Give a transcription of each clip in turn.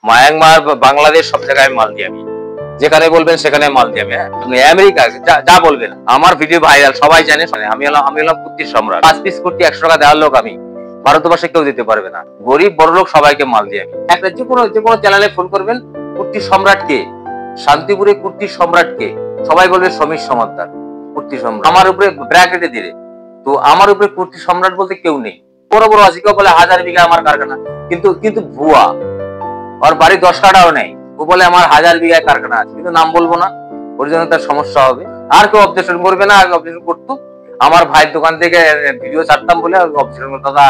Myanmar Bangladesh সব জায়গায় মাল দিই আমি, যেখানে বলবেন সেখানে মাল দিই আমি। আমেরিকা যা বলবেন, আমার ভিডিও ভাইরাল, সবাই জানে। আমি হলাম কুর্তির সম্রাট। 5 পিস কুর্তি 100 টাকা দেওয়ার লোক আমি, ভারতবর্ষে কেউ দিতে পারবে না। গরিব বড় লোক সবাইকে মাল দিই আমি। একটা যে কোনো চ্যানেলে ফোন করবেন, কুর্তির সম্রাট কে, শান্তিপুরে কুর্তির সম্রাট কে, সবাই বলবে সমীর সমাদ্দার কুর্তি সম্রাট। আমার উপরে ব্র্যাকেটে দিলে, তো আমার উপরে কুর্তি সম্রাট বলতে কেউ নেই। বড় বড় আজকে বলে 1000 বিঘা আমার কারখানা, কিন্তু ভুয়া। ওর বাড়ি 10 কাঠাও নেই, ও বলে আমার 1000 বিঘায় কারখানা আছে, কিন্তু নাম বলবো না, ওর জন্য তার সমস্যা হবে। আর কেউ অবজেকশন করবে না। আগে অবজেকশন করতো, আমার ভাইয়ের দোকান থেকে ভিডিও ছাড়তাম বলে অবজেকশন করতো, দাদা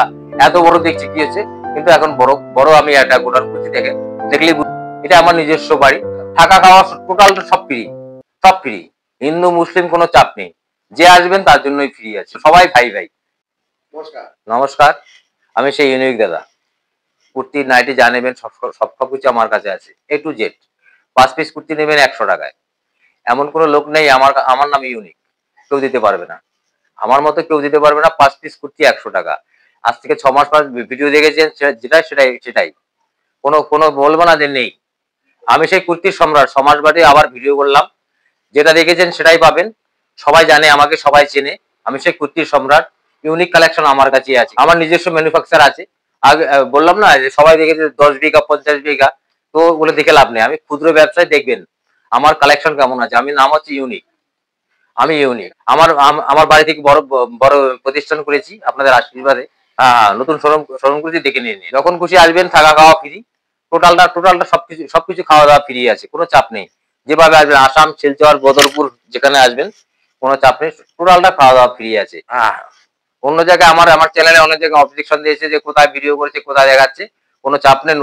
এত বড় দেখছি কি হয়েছে। কিন্তু এখন বড় আমি একটা গোডাউন করছি, দেখলেই এটা আমার নিজস্ব বাড়ি। থাকা খাওয়া টোটাল সব ফ্রি, সব ফ্রি। হিন্দু মুসলিম কোনো চাপ নেই, যে আসবেন তার জন্যই ফ্রি আছে। সবাই ভাই ভাই। নমস্কার, আমি সেই ইউনিক দাদা। কুর্তি নাইটি যা নেবেন সব কিছু আমার কাছে আছে, A to Z। 5 piece kurti নেবেন 100 টাকায়, এমন কোনো লোক নেই। আমার নাম ইউনিক, কেউ দিতে পারবে না, আমার মতো কেউ দিতে পারবে না। 5 পিস কুর্তি 100 টাকা। আজ থেকে 6 মাস পর ভিডিও দেখেছেন, সেটাই কোনো বলবো না যে নেই। আমি সেই কুর্তির সম্রাট। সমাজ বাদে আবার ভিডিও করলাম, যেটা দেখেছেন সেটাই পাবেন। সবাই জানে আমাকে, সবাই চেনে। আমি সেই কুর্তির সম্রাট। ইউনিক কালেকশন আমার কাছে আছে, আমার নিজস্ব ম্যানুফ্যাকচার আছে। আগে বললাম না যে সবাই দেখেছে 10 বিঘা 50 বিঘা, তো বলে দেখে লাভ নেই। আমি ক্ষুদ্র ব্যবসায়, দেখবেন আমার কালেকশন কেমন আছে। আমি নাম হচ্ছে ইউনিক, আমি ইউনিক। আমার বাড়ি থেকে বড় বড় প্রতিষ্ঠান করেছি আপনাদের আশীর্বাদে। হ্যাঁ, নতুন শোরুম করেছি, দেখে নিয়ে নিন। যখন খুশি আসবেন, থাকা খাওয়া ফ্রি। টোটালটা সবকিছু খাওয়া দাওয়া ফ্রি আছে, কোনো চাপ নেই। যেভাবে আসবেন, আসাম, শিলচর, বদরপুর, যেখানে আসবেন কোনো চাপ নেই। টোটালটা খাওয়া দাওয়া ফ্রি আছে। হ্যাঁ, অন্য জায়গায় আমার চ্যানেলে অনেক জায়গায় অবজেকশন দিয়েছে যে কোথায় ভিডিও করেছে, কোথায় দেখাচ্ছে। কোনো চাপ নেই।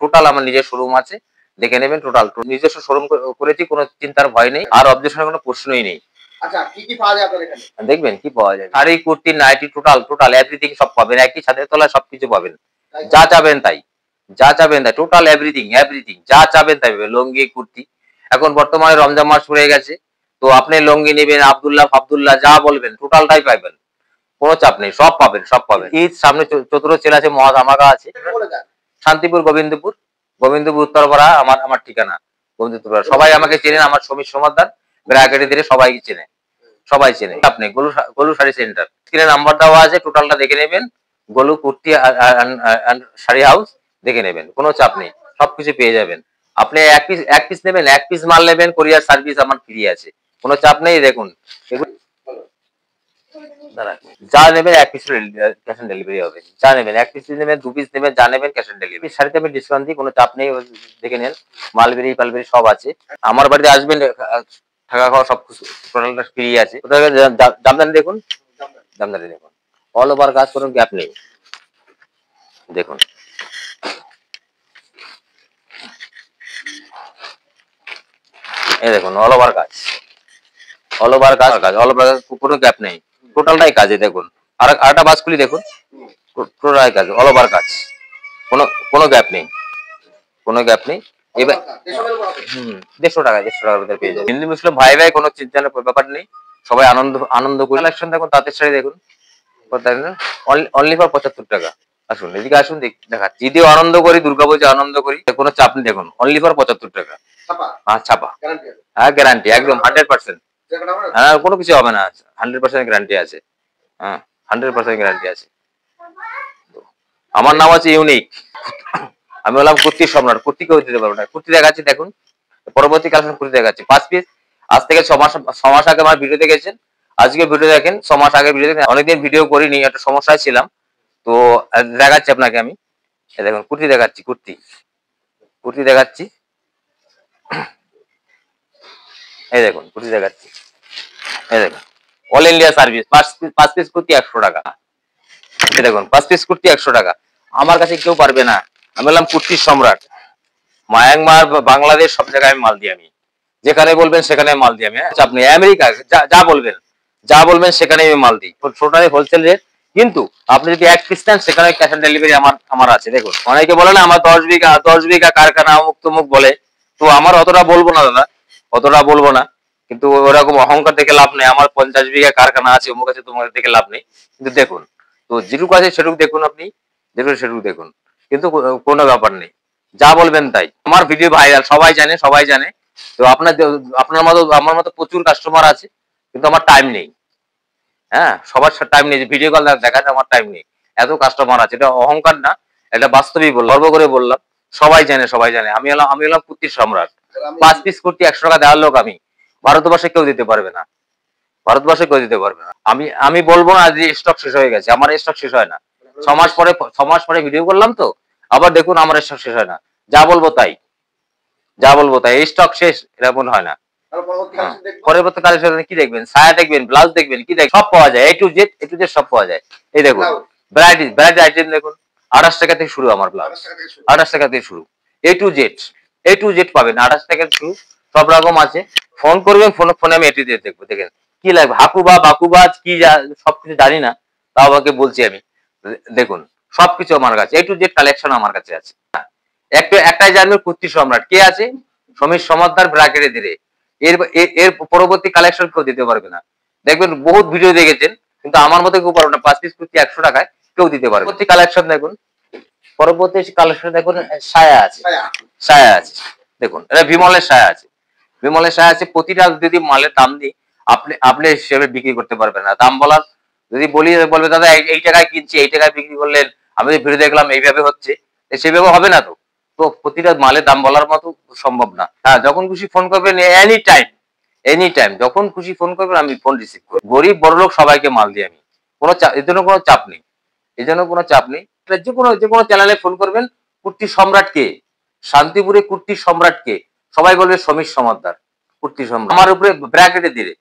টোটাল আমার নিজের শোরুম আছে, দেখে নেবেন। টোটাল নিজস্ব শোরুম করেছি, কোনো চিন্তার ভয় নেই। আর অবজেকশনের কোনো প্রশ্নই নেই। আচ্ছা, কি পাওয়া যায় আপনাদের এখানে? দেখবেন কি পাওয়া যায়। Sari, kurti, nightie, total everything সব পাবেন। একই ছাদের তলায় সবকিছু পাবেন, যা চাবেন তাই। টোটাল এভরিথিং যা চাবেন তাই পাবেন। লুঙ্গি, কুর্তি। এখন বর্তমানে রমজান মাস পড়ে গেছে, তো আপনি লুঙ্গি নেবেন, আব্দুল্লাহ যা বলবেন টোটালটাই পাবেন, কোনো চাপ নেই। সব পাবেন। ঈদ সামনে, চতুর্থ সেল আছে, মহাধামাকা আছে। শান্তিপুর, গোবিন্দপুর উত্তরপাড়া আমার ঠিকানা। গোবিন্দপুর সবাই আমাকে চেনেন, আমার সমীর সমাদ্দার ব্র্যাকেটে দিলে সবাইকে চেনে, সবাই চেনে। আপনি গোলু শাড়ি সেন্টার, স্ক্রিনে নাম্বার দেওয়া আছে, টোটালটা দেখে নেবেন। গোলু কুর্তি শাড়ি হাউস, দেখে নেবেন, কোনো চাপ নেই। সবকিছু পেয়ে যাবেন। আপনি এক পিস নেবেন, 1 পিস মাল নেবেন, কোরিয়ার সার্ভিস আমার ফ্রি আছে, কোনো চাপ নেই। দেখুন, যা নেবেন 1 পিস ক্যাশ অন ডেলিভারি হবে। যা নেবেন 1 পিস নেবেন, 2 পিস নেবেন, যা নেবেন ক্যাশ অন ডেলিভারি। শাড়িতে আমি ডিসকাউন্ট দিই, কোনো চাপ নেই। দেখে নেন, মালবেরি সব আছে। আমার বাড়িতে আসবেন, থাকা খাওয়া সব টোটালটা ফ্রি আছে। জামদানি দেখুন, অল ওভার কাজ, কোনো গ্যাপ নেই। দেখুন, এই দেখুন, অল ওভার কাজ, কোনো গ্যাপ নেই। টোটালটাই কাজে। দেখুন, আরেকটা বাস খুলি, দেখুন, টোটাল কাজ, অল ওভার কাজ, কোনো গ্যাপ নেই, এবার 150 টাকার ভিতরে পেয়ে যাবেন। হিন্দু মুসলিম ভাই ভাই, কোনো চিন্তার ব্যাপার নেই। সবাই আনন্দ করে। কালেকশন দেখুন, তাঁতের শাড়ি দেখুন, অনলি ফর 75 টাকা। আসুন, এদিকে আসুন, দেখাচ্ছি। ঈদেও আনন্দ করি, দুর্গাপূজা আনন্দ করি, কোনো চাপ নেই। দেখুন, অনলি ফর 75 টাকা। হ্যাঁ, ছাপা। হ্যাঁ, গ্যারান্টি একদম 100%। হ্যাঁ, কোনো কিছু হবে না, 100% গ্যারান্টি আছে। হ্যাঁ, 100% গ্যারান্টি আছে। আমার নাম আছে ইউনিক। আমি বললাম কুর্তির সম্রাট। কুর্তি কেউ দিতে পারবো না। কুর্তি দেখাচ্ছি, দেখুন, পরবর্তী কালেকশন কুর্তি দেখাচ্ছি। 5 পিস। আজ থেকে 6 মাস আগে আমার ভিডিও দেখেছেন, আজকে ভিডিও দেখেন। 6 মাস আগে ভিডিও দেখেন। অনেকদিন ভিডিও করিনি, একটা সমস্যায় ছিলাম, তো দেখাচ্ছি আপনাকে আমি। দেখুন, কুর্তি দেখাচ্ছি, কুর্তি দেখাচ্ছি। এই দেখুন, কুর্তি দেখাচ্ছি। এই দেখুন, all India service. 5 piece kurti 100 টাকা। এই দেখুন, 5 পিস কুর্তি 100 টাকা। আমার কাছে কেউ পারবে না। আমি বললাম কুর্তির সম্রাট। মায়ানমার বাংলাদেশ সব জায়গায় মাল দিই আমি, যেখানে বলবেন সেখানে মাল দিই আমি। আপনি আমেরিকা যা বলবেন সেখানে আমি মাল দিই। Totally wholesale rate. কিন্তু আপনি যদি 1 পিস নেন, সেখানে ক্যাশ অন ডেলিভারি আমার আছে। দেখুন, অনেকে বলে না আমার 10 বিঘা কারখানা, অমুক তমুক বলে। তো আমার অতটা বলবো না দাদা, অতটা বলবো না। কিন্তু ওরকম অহংকার দেখে লাভ নেই। আমার 50 বিঘা কারখানা আছে, অমুক আছে, তোমার দেখে লাভ নেই। কিন্তু দেখুন, তো যেটুকু আছে সেটুকু দেখুন, আপনি যেটুকু সেটুকু দেখুন, কিন্তু কোনো ব্যাপার নেই। যা বলবেন তাই। আমার ভিডিও ভাইরাল, সবাই জানে। তো আমার মতো প্রচুর কাস্টমার আছে, কিন্তু আমার টাইম নেই। হ্যাঁ, সবার টাইম নেই, ভিডিও কল দেখার আমার টাইম নেই। এত কাস্টমার আছে, এটা অহংকার না, এটা বাস্তবিক বললাম, গর্ব করে বললাম। সবাই জানে আমি হলাম কুর্তির সম্রাট। 5 পিস কুর্তি 100 টাকা দেওয়ার লোক আমি। ভারতবর্ষে কেউ দিতে পারবে না, আমি বলবো না যে স্টক শেষ হয়ে গেছে, আমার স্টক শেষ হয় না। 6 মাস পরে ভিডিও করলাম তো, আবার দেখুন আমার স্টক শেষ হয় না। যা বলবো তাই, এই স্টক শেষ এরকম হয় না। পরবর্তী কালেকশন কি দেখবেন? সায়া দেখবেন, ব্লাউজ দেখবেন, কি দেখবেন, সব পাওয়া যায়, এ টু জেড সব পাওয়া যায়। এই দেখুন ভ্যারাইটি আইটেম দেখুন। 28 টাকা থেকে শুরু আমার ব্লাউজ, 28 টাকা থেকে শুরু। এ টু জেড পাবেন, 28 টাকা শুরু, সব রকম আছে। ফোন করবেন, ফোনে আমি এ টু জেড দেখবো। দেখেন কি লাগবে, বাকুবাজ কি সবকিছু জানি না, তাও আমাকে বলছি আমি। দেখুন সবকিছু আমার কাছে, এ টু জেড কালেকশন আমার কাছে আছে। একটাই জানবেন, কুর্তি সম্রাট কে আছে? সমীর সমাদ্দার ব্র্যাকেটে দিলে। এর পরবর্তী কালেকশন কেউ দিতে পারবে না। দেখবেন বহুত ভিডিও দেখেছেন, কিন্তু আমার মতো কেউ পারবে না। 5 পিস কুর্তি 100 টাকায় কেউ দিতে পারবে। পরবর্তী কালেকশন দেখুন, সায়া আছে। দেখুন এটা বিমলের সায়া আছে। প্রতিটা যদি মালের দাম দিই, আপনি হিসেবে বিক্রি করতে পারবেন না। দাম বলার যদি বলি, বলবে দাদা এই টাকায় কিনছি, এই টাকায় বিক্রি করলেন, আমি ভিডিও দেখলাম এইভাবে হচ্ছে, সেভাবে হবে না তো। তো প্রতিটা মালের দাম বলার মতো সম্ভব না। হ্যাঁ, যখন খুশি ফোন করবেন, এনি টাইম যখন খুশি ফোন করবেন, আমি ফোন রিসিভ করব। গরিব বড়লোক সবাইকে মাল দিই আমি, এর জন্য কোনো চাপ নেই। যে কোনো চ্যানেলে ফোন করবেন, কুর্তি সম্রাট কে? শান্তিপুরে কুর্তি সম্রাট কে? সবাই বলবে সমীর সমাদ্দার, কুর্তি সম্রাট। আমার উপরে ব্র্যাকেটে দিলে,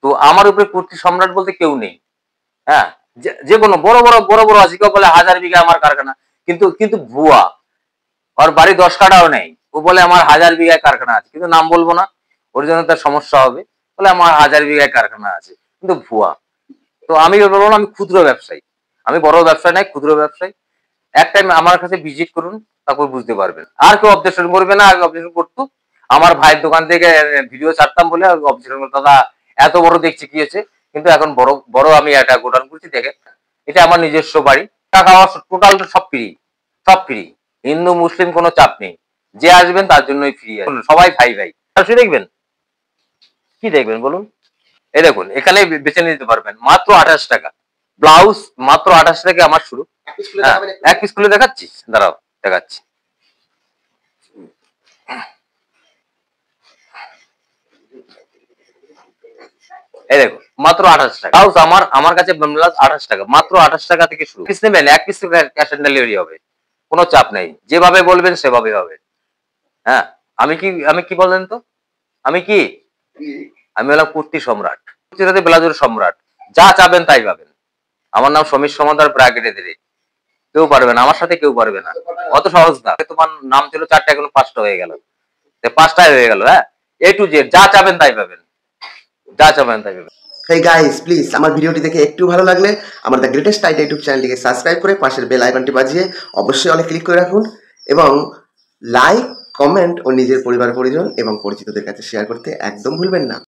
তো আমার উপরে কুর্তি সম্রাট বলতে কেউ নেই। হ্যাঁ, যে কোনো বড় আছে, কেউ বলে 1000 বিঘা আমার কারখানা, কিন্তু ভুয়া। ওর বাড়ি 10 কাঠাও নেই, ও বলে আমার 1000 বিঘায় কারখানা আছে, কিন্তু নাম বলবো না, ওর জন্য তার সমস্যা হবে। বলে আমার 1000 বিঘায় কারখানা আছে, কিন্তু ভুয়া। তো আমি বলবো না, আমি ক্ষুদ্র ব্যবসায়ী, আমি বড় ব্যবসায়ী নাই, ক্ষুদ্র ব্যবসায়ী। এক টাইম আমার কাছে ভিজিট করুন, তারপর বুঝতে পারবেন। আর কেউ অবজেকশন করবে না। আগে অবজেকশন করতো, আমার ভাইয়ের দোকান থেকে ভিডিও ছাড়তাম বলে অবজেকশন করতো, দাদা এত বড় দেখছি কি হয়েছে, কিন্তু এখন বড় আমি একটা গোডাউন করছি। দেখে এটা আমার নিজস্ব বাড়ি, টাকা টোটাল সব ফ্রি। হিন্দু মুসলিম কোনো চাপ নেই, যে আসবেন তার জন্যই ফ্রি আছে, সবাই ভাই। দেখবেন, কি দেখবেন বলুন? এই দেখুন, এখানে বেছে নিতে পারবেন মাত্র 28 টাকা। ব্লাউজ মাত্র 28 টাকা আমার শুরু। এক পিস খুলে দেখাচ্ছি, দাঁড়াও দেখাচ্ছি। এই দেখো মাত্র 28 টাকা ব্লাউজ, আমার কাছে ব্লাউজ 28 টাকা, মাত্র 28 টাকা থেকে শুরু। পিস নেবেন, এক পিস ক্যাশ অন ডেলিভারি হবে, কোনো চাপ নেই, যেভাবে বলবেন সেভাবে হবে। হ্যাঁ, আমি কি বলেন তো, আমি হলাম কুর্তি সম্রাট, কুর্তিতে ব্লাউজের সম্রাট। যা চাবেন তাই পাবেন। আমার নাম সমীর সমাদ্দার, ব্র্যাকেটে দিলে। কেউ পারবে না, আমার সাথে কেউ পারবে না, অত সহজ না। তোমার নাম ছিল 4টা, এখন 5টা হয়ে গেল, 5টায় হয়ে গেল। হ্যাঁ, এ টু জেড যা চাবেন তাই পাবেন। হেই গাইস, প্লিজ আমার ভিডিওটি দেখে একটু ভালো লাগলে আমার দ্য গ্রেটেস্ট আইডিয়া ইউটিউব চ্যানেলটিকে সাবস্ক্রাইব করে পাশের বেল আইকনটি বাজিয়ে অবশ্যই অলে ক্লিক করে রাখুন, এবং লাইক, কমেন্ট ও নিজের পরিবার পরিজন এবং পরিচিতদের কাছে শেয়ার করতে একদম ভুলবেন না।